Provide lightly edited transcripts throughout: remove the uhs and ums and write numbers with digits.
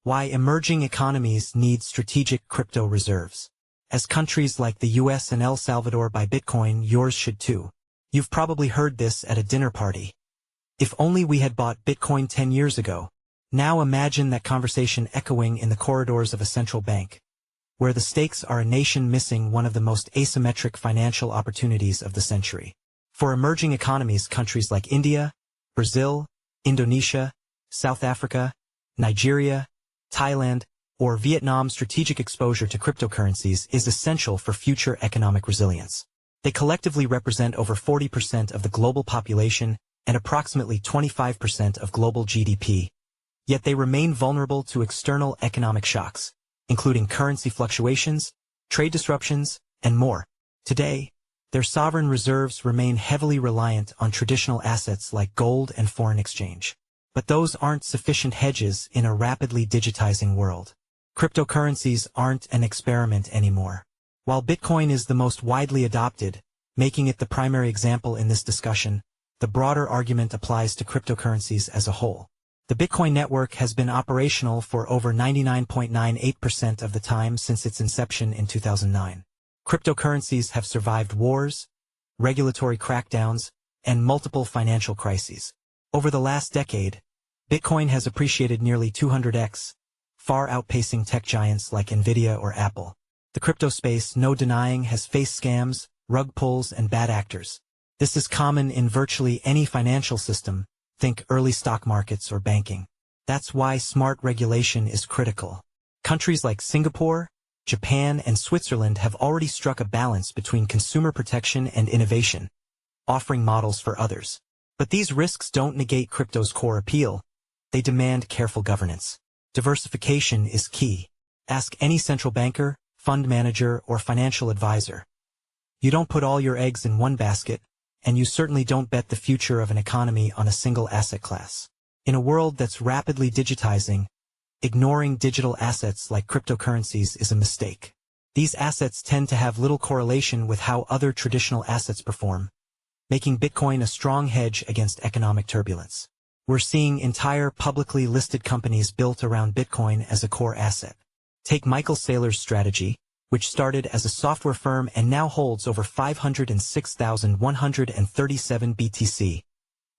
Why emerging economies need strategic crypto reserves. As countries like the US and El Salvador buy Bitcoin, yours should too. You've probably heard this at a dinner party. If only we had bought Bitcoin 10 years ago. Now imagine that conversation echoing in the corridors of a central bank, where the stakes are a nation missing one of the most asymmetric financial opportunities of the century. For emerging economies, countries like India, Brazil, Indonesia, South Africa, Nigeria, Thailand, or Vietnam, strategic exposure to cryptocurrencies is essential for future economic resilience. They collectively represent over 40% of the global population and approximately 25% of global GDP. Yet they remain vulnerable to external economic shocks, including currency fluctuations, trade disruptions, and more. Today, their sovereign reserves remain heavily reliant on traditional assets like gold and foreign exchange. But those aren't sufficient hedges in a rapidly digitizing world. Cryptocurrencies aren't an experiment anymore. While Bitcoin is the most widely adopted, making it the primary example in this discussion, the broader argument applies to cryptocurrencies as a whole. The Bitcoin network has been operational for over 99.98% of the time since its inception in 2009. Cryptocurrencies have survived wars, regulatory crackdowns, and multiple financial crises. Over the last decade, Bitcoin has appreciated nearly 200x, far outpacing tech giants like Nvidia or Apple. The crypto space, no denying, has faced scams, rug pulls, and bad actors. This is common in virtually any financial system, think early stock markets or banking. That's why smart regulation is critical. Countries like Singapore, Japan, and Switzerland have already struck a balance between consumer protection and innovation, offering models for others. But these risks don't negate crypto's core appeal. They demand careful governance. Diversification is key. Ask any central banker, fund manager, or financial advisor. You don't put all your eggs in one basket, and you certainly don't bet the future of an economy on a single asset class. In a world that's rapidly digitizing, ignoring digital assets like cryptocurrencies is a mistake. These assets tend to have little correlation with how other traditional assets perform, making Bitcoin a strong hedge against economic turbulence. We're seeing entire publicly listed companies built around Bitcoin as a core asset. Take Michael Saylor's strategy, which started as a software firm and now holds over 506,137 BTC,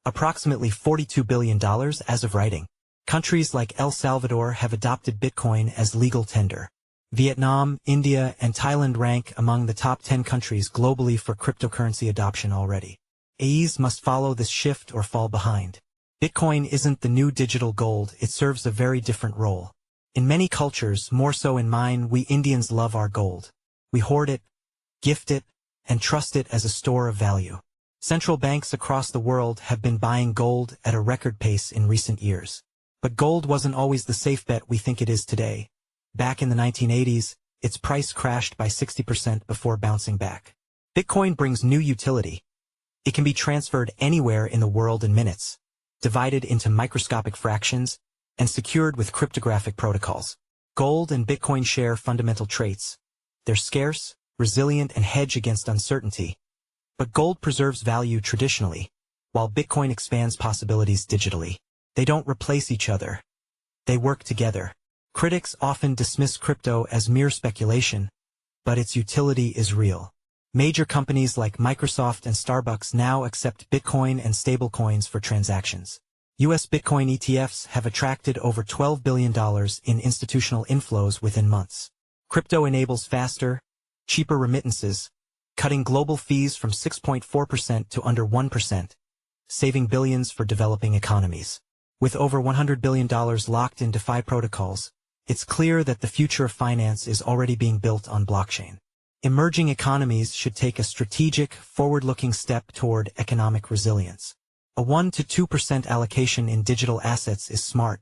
approximately $42 billion as of writing. Countries like El Salvador have adopted Bitcoin as legal tender. Vietnam, India, and Thailand rank among the top 10 countries globally for cryptocurrency adoption already. AEs must follow this shift or fall behind. Bitcoin isn't the new digital gold, it serves a very different role. In many cultures, more so in mine, we Indians love our gold. We hoard it, gift it, and trust it as a store of value. Central banks across the world have been buying gold at a record pace in recent years. But gold wasn't always the safe bet we think it is today. Back in the 1980s, its price crashed by 60% before bouncing back. Bitcoin brings new utility. It can be transferred anywhere in the world in minutes, divided into microscopic fractions, and secured with cryptographic protocols. Gold and Bitcoin share fundamental traits. They're scarce, resilient, and hedge against uncertainty. But gold preserves value traditionally, while Bitcoin expands possibilities digitally. They don't replace each other. They work together. Critics often dismiss crypto as mere speculation, but its utility is real. Major companies like Microsoft and Starbucks now accept Bitcoin and stablecoins for transactions. U.S. Bitcoin ETFs have attracted over $12 billion in institutional inflows within months. Crypto enables faster, cheaper remittances, cutting global fees from 6.4% to under 1%, saving billions for developing economies. With over $100 billion locked in DeFi protocols, it's clear that the future of finance is already being built on blockchain. Emerging economies should take a strategic, forward-looking step toward economic resilience. A 1 to 2% allocation in digital assets is smart,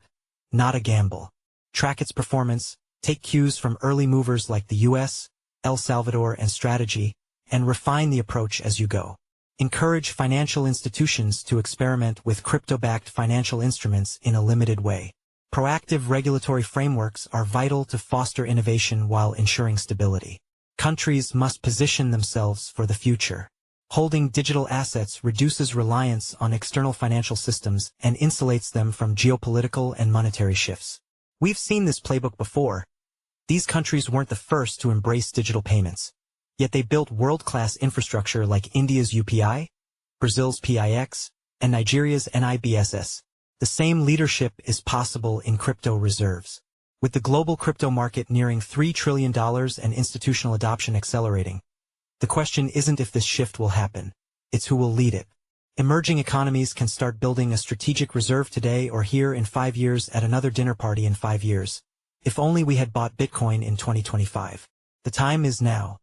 not a gamble. Track its performance, take cues from early movers like the US, El Salvador, and Strategy, and refine the approach as you go. Encourage financial institutions to experiment with crypto-backed financial instruments in a limited way. Proactive regulatory frameworks are vital to foster innovation while ensuring stability. Countries must position themselves for the future. Holding digital assets reduces reliance on external financial systems and insulates them from geopolitical and monetary shifts. We've seen this playbook before. These countries weren't the first to embrace digital payments. Yet they built world-class infrastructure like India's UPI, Brazil's PIX, and Nigeria's NIBSS. The same leadership is possible in crypto reserves. With the global crypto market nearing $3 trillion and institutional adoption accelerating, the question isn't if this shift will happen, it's who will lead it. Emerging economies can start building a strategic reserve today or here in 5 years at another dinner party in 5 years. If only we had bought Bitcoin in 2025. The time is now.